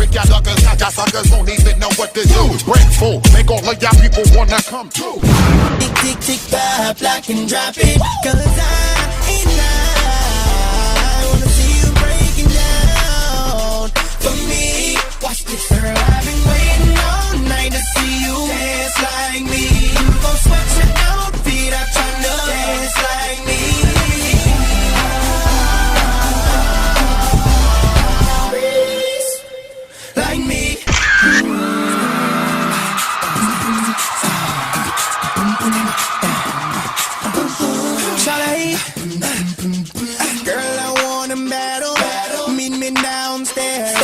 trick y'all suckers. Y'all suckers won't even know what to do. Grateful, make all of y'all people wanna come too. Tick, tick, tick, pop, lock and drop it. Cause I ain't lying. Wanna see you breaking down. For me, watch this girl, I've been waiting all night to see you dance like me. You gon' sweat your outfit out tryna dance like me. Like me. Charlie, girl, I wanna battle. Meet me downstairs.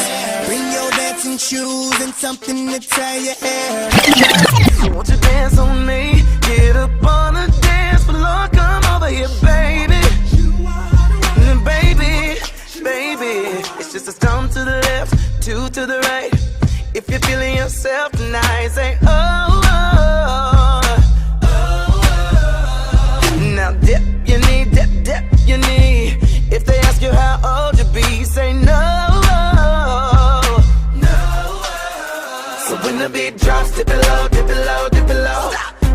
Bring your dancing shoes and something to tie your hair. Won't you dance on me? Get up on the dance floor, come over here, baby. Baby, baby, it's just a stomp to the left, two to the right. If you're feeling yourself tonight, say oh, oh, oh, oh. Now dip your knee, dip your knee. If they ask you how old you be, say no, no. So when the beat drops, dip it low, dip it low, dip it low.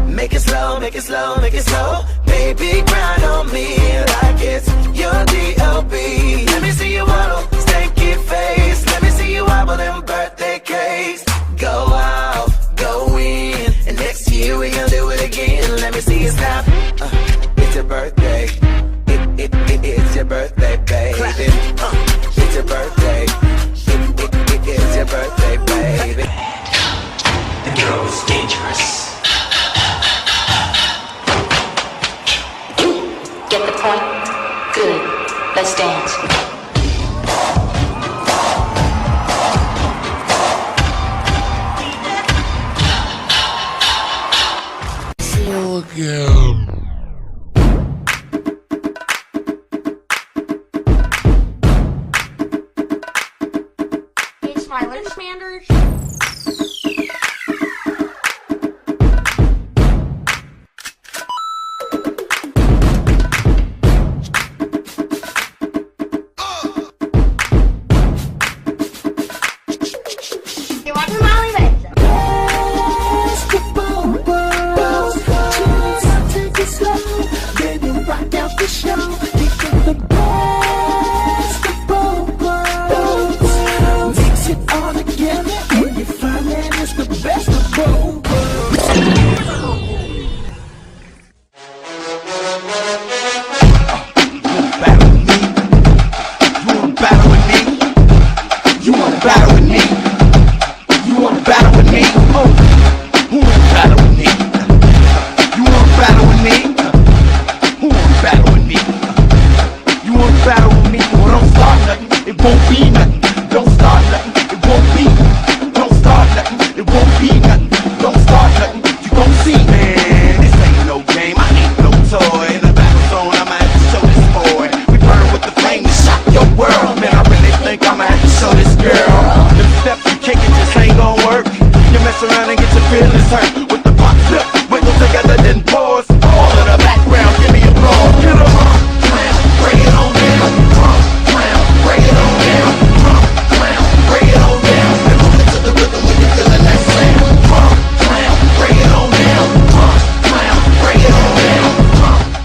Make it slow, make it slow, make it slow. Baby, grind on me like it's your D.O.B. Let me see you waddle, stanky face. Let me see you wobble them birthday cakes. Go out, go in, and next year we gon' do it again. Let me see you snap. It's your birthday. It's your birthday, baby. It's your birthday. It's your birthday, baby. The girl's dangerous. Get the point? Good. Let's dance. It's Tyler Sanders.